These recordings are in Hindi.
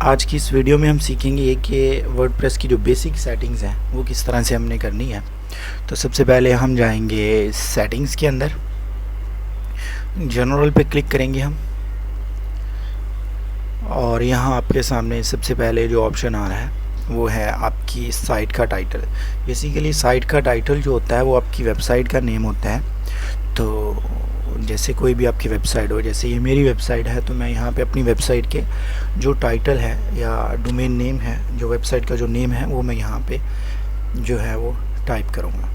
आज की इस वीडियो में हम सीखेंगे कि वर्डप्रेस की जो बेसिक सेटिंग्स हैं वो किस तरह से हमने करनी है। तो सबसे पहले हम जाएंगे सेटिंग्स के अंदर, जनरल पे क्लिक करेंगे हम, और यहाँ आपके सामने सबसे पहले जो ऑप्शन आ रहा है वो है आपकी साइट का टाइटल। बेसिकली साइट का टाइटल जो होता है वो आपकी वेबसाइट का नेम होता है। तो जैसे कोई भी आपकी वेबसाइट हो, जैसे ये मेरी वेबसाइट है, तो मैं यहाँ पे अपनी वेबसाइट के जो टाइटल है या डोमेन नेम है, जो वेबसाइट का जो नेम है, वो मैं यहाँ पे जो है वो टाइप करूँगा।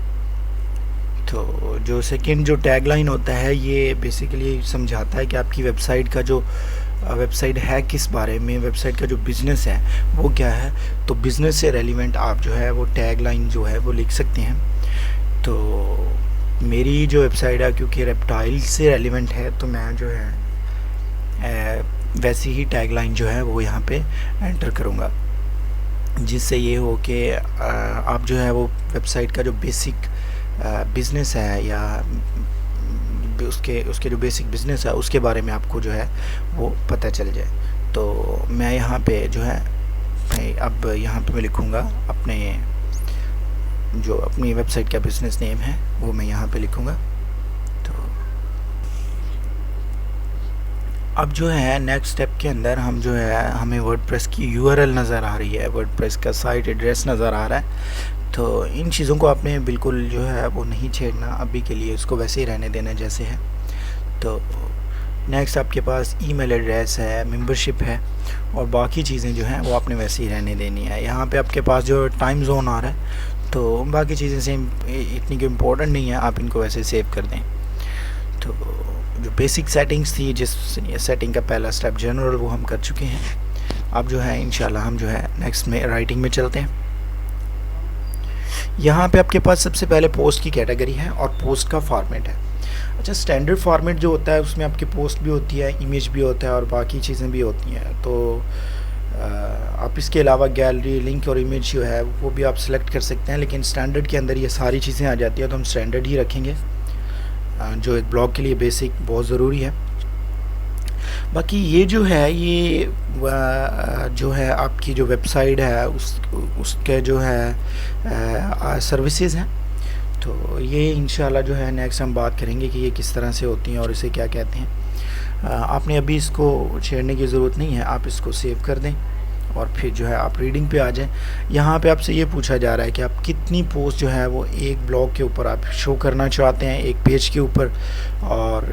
तो जो सेकंड जो टैगलाइन होता है ये बेसिकली समझाता है कि आपकी वेबसाइट का जो वेबसाइट है किस बारे में, वेबसाइट का जो बिज़नेस है वो क्या है। तो बिज़नेस से रेलिवेंट आप जो है वो टैगलाइन जो है वो लिख सकते हैं। तो मेरी जो वेबसाइट है क्योंकि रेप्टाइल से रेलिवेंट है, तो मैं जो है वैसी ही टैगलाइन जो है वो यहाँ पे एंटर करूँगा, जिससे ये हो कि आप जो है वो वेबसाइट का जो बेसिक बिज़नेस है या उसके जो बेसिक बिज़नेस है उसके बारे में आपको जो है वो पता चल जाए। तो मैं यहाँ पे जो है अब यहाँ पे मैं लिखूँगा अपनी वेबसाइट का बिज़नेस नेम है वो मैं यहाँ पे लिखूँगा। तो अब जो है नेक्स्ट स्टेप के अंदर हम जो है हमें वर्डप्रेस की यूआरएल नज़र आ रही है, वर्डप्रेस का साइट एड्रेस नज़र आ रहा है। तो इन चीज़ों को आपने बिल्कुल जो है वो नहीं छेड़ना, अभी के लिए इसको वैसे ही रहने देना जैसे है। तो नेक्स्ट आपके पास ईमेल एड्रेस है, मेंबरशिप है, और बाकी चीज़ें जो हैं वो आपने वैसे ही रहने देनी है। यहाँ पे आपके पास जो टाइम जोन आ रहा है, तो बाकी चीज़ें सेम इतनी की इम्पोर्टेंट नहीं है, आप इनको वैसे सेव कर दें। तो जो बेसिक सेटिंग्स थी, जिस सेटिंग का पहला स्टेप जनरल, वो हम कर चुके हैं। अब जो है इंशाल्लाह हम जो है नेक्स्ट में राइटिंग में चलते हैं। यहाँ पे आपके पास सबसे पहले पोस्ट की कैटेगरी है और पोस्ट का फॉर्मेट है। अच्छा, स्टैंडर्ड फॉर्मेट जो होता है उसमें आपकी पोस्ट भी होती है, इमेज भी होता है और बाकी चीज़ें भी होती हैं। तो आप इसके अलावा गैलरी, लिंक और इमेज जो है वो भी आप सेलेक्ट कर सकते हैं, लेकिन स्टैंडर्ड के अंदर ये सारी चीज़ें आ जाती है, तो हम स्टैंडर्ड ही रखेंगे, जो एक ब्लॉग के लिए बेसिक बहुत ज़रूरी है। बाकी ये जो है ये जो है आपकी जो वेबसाइट है उसके जो है सर्विसेज हैं। तो ये इंशाल्लाह जो है नेक्स्ट हम बात करेंगे कि ये किस तरह से होती हैं और इसे क्या कहते हैं। आपने अभी इसको छेड़ने की ज़रूरत नहीं है, आप इसको सेव कर दें और फिर जो है आप रीडिंग पे आ जाएं। यहाँ पे आपसे ये पूछा जा रहा है कि आप कितनी पोस्ट जो है वो एक ब्लॉग के ऊपर आप शो करना चाहते हैं, एक पेज के ऊपर, और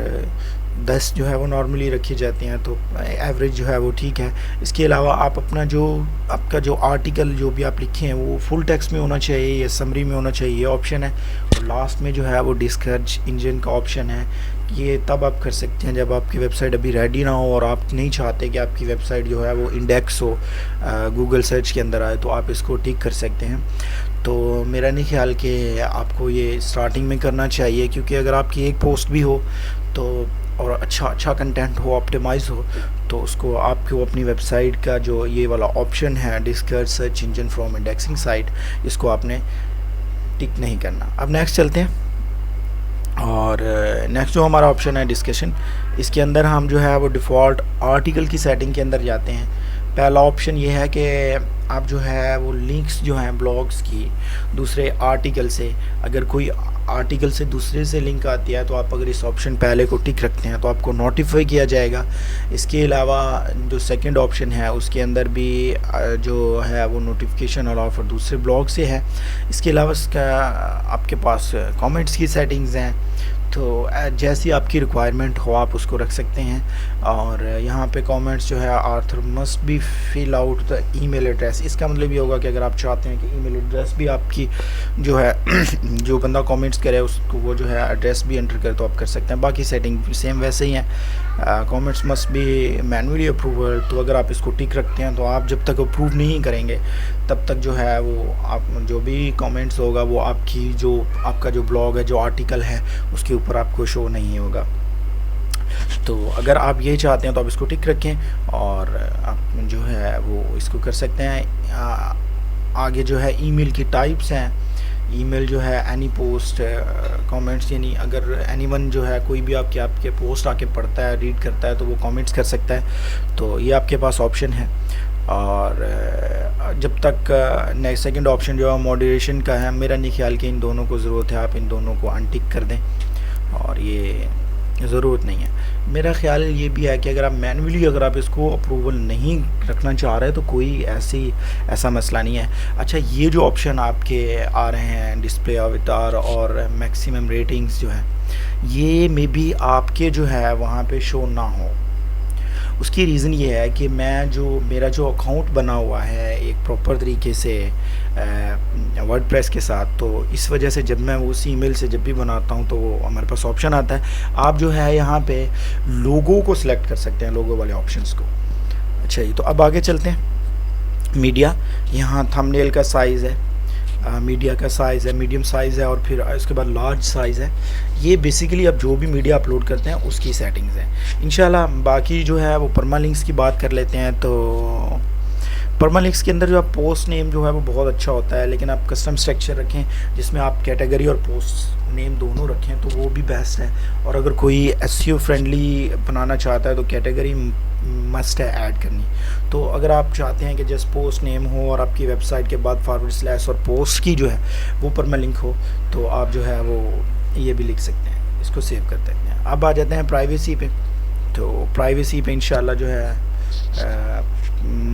10 जो है वो नॉर्मली रखी जाती हैं, तो एवरेज जो है वो ठीक है। इसके अलावा आप आपका जो आर्टिकल जो भी आप लिखे हैं वो फुल टेक्स्ट में होना चाहिए या समरी में होना चाहिए, ये ऑप्शन है। और लास्ट में जो है वो डिस्कस इंजन का ऑप्शन है। ये तब आप कर सकते हैं जब आपकी वेबसाइट अभी रेडी ना हो और आप नहीं चाहते कि आपकी वेबसाइट जो है वो इंडेक्स हो, गूगल सर्च के अंदर आए, तो आप इसको टिक कर सकते हैं। तो मेरा नहीं ख्याल कि आपको ये स्टार्टिंग में करना चाहिए, क्योंकि अगर आपकी एक पोस्ट भी हो तो और अच्छा कंटेंट हो, ऑप्टिमाइज हो, तो उसको आपको अपनी वेबसाइट का जो ये वाला ऑप्शन है discuss search engine from indexing site, इसको आपने टिक नहीं करना। अब नेक्स्ट चलते हैं, और नेक्स्ट जो हमारा ऑप्शन है डिस्कशन, इसके अंदर हम जो है वो डिफ़ॉल्ट आर्टिकल की सेटिंग के अंदर जाते हैं। पहला ऑप्शन ये है कि आप जो है वो लिंक्स जो हैं ब्लॉग्स की दूसरे आर्टिकल से, अगर कोई आर्टिकल से दूसरे से लिंक आती है तो आप अगर इस ऑप्शन पहले को टिक रखते हैं तो आपको नोटिफाई किया जाएगा। इसके अलावा जो सेकंड ऑप्शन है उसके अंदर भी जो है वो नोटिफिकेशन अलाउ फॉर दूसरे ब्लॉग से है। इसके अलावा इसका आपके पास कमेंट्स की सेटिंग्स हैं, तो जैसी आपकी रिक्वायरमेंट हो आप उसको रख सकते हैं। और यहाँ पे कमेंट्स जो है author must be fill out the email address, इसका मतलब ये होगा कि अगर आप चाहते हैं कि ईमेल एड्रेस भी आपकी जो है जो बंदा कमेंट्स करे उसको वो जो है एड्रेस भी एंटर करे तो आप कर सकते हैं। बाकी सेटिंग सेम वैसे ही हैं। Comments must be manually approval, तो अगर आप इसको टिक रखते हैं तो आप जब तक अप्रूव नहीं करेंगे तब तक जो है वो आप जो भी कमेंट्स होगा वो आपका जो ब्लॉग है, जो आर्टिकल है, उसके ऊपर आपको शो नहीं होगा। तो अगर आप ये चाहते हैं तो आप इसको टिक रखें और आप जो है वो इसको कर सकते हैं। आगे जो है ईमेल की टाइप्स हैं। ईमेल जो है एनी पोस्ट कमेंट्स, यानी अगर एनीवन जो है कोई भी आपके पोस्ट आके पढ़ता है, रीड करता है, तो वो कमेंट्स कर सकता है। तो ये आपके पास ऑप्शन है। और जब तक नेक्स्ट सेकंड ऑप्शन जो है मॉडरेशन का है, मेरा नहीं ख्याल कि इन दोनों को ज़रूरत है, आप इन दोनों को अनटिक कर दें और ये ज़रूरत नहीं है। मेरा ख्याल ये भी है कि अगर आप मैनुअली अगर आप इसको अप्रूवल नहीं रखना चाह रहे तो कोई ऐसा मसला नहीं है। अच्छा, ये जो ऑप्शन आपके आ रहे हैं डिस्प्ले अवतार और मैक्सिमम रेटिंग्स जो है, ये मे बी आपके जो है वहाँ पे शो ना हो। उसकी रीज़न ये है कि मेरा जो अकाउंट बना हुआ है एक प्रॉपर तरीके से वर्डप्रेस के साथ, तो इस वजह से जब मैं उस ईमेल से जब भी बनाता हूँ तो वो हमारे पास ऑप्शन आता है, आप जो है यहाँ पे लोगो को सिलेक्ट कर सकते हैं, लोगो वाले ऑप्शंस को। अच्छा जी, तो अब आगे चलते हैं। मीडिया, यहाँ थंबनेल का साइज़ है, मीडिया का साइज़ है, मीडियम साइज़ है और फिर उसके बाद लार्ज साइज़ है। ये बेसिकली आप जो भी मीडिया अपलोड करते हैं उसकी सेटिंग्स हैं। इंशाल्लाह बाकी जो है वो परमालिंक्स की बात कर लेते हैं। तो परमालिंक्स के अंदर जो आप पोस्ट नेम जो है वो बहुत अच्छा होता है, लेकिन आप कस्टम स्ट्रक्चर रखें जिसमें आप कैटेगरी और पोस्ट नेम दोनों रखें तो वो भी बेस्ट है। और अगर कोई एसईओ फ्रेंडली बनाना चाहता है तो कैटेगरी मस्ट है ऐड करनी। तो अगर आप चाहते हैं कि जस्ट पोस्ट नेम हो और आपकी वेबसाइट के बाद / और पोस्ट की जो है वो परमालिंक हो, तो आप जो है वो ये भी लिख सकते हैं, इसको सेव कर सकते हैं। अब आ जाते हैं प्राइवेसी पे। तो प्राइवेसी पे इंशाल्लाह जो है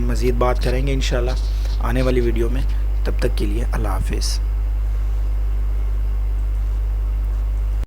मज़ीद बात करेंगे इंशाल्लाह आने वाली वीडियो में। तब तक के लिए अल्लाह हाफिज़।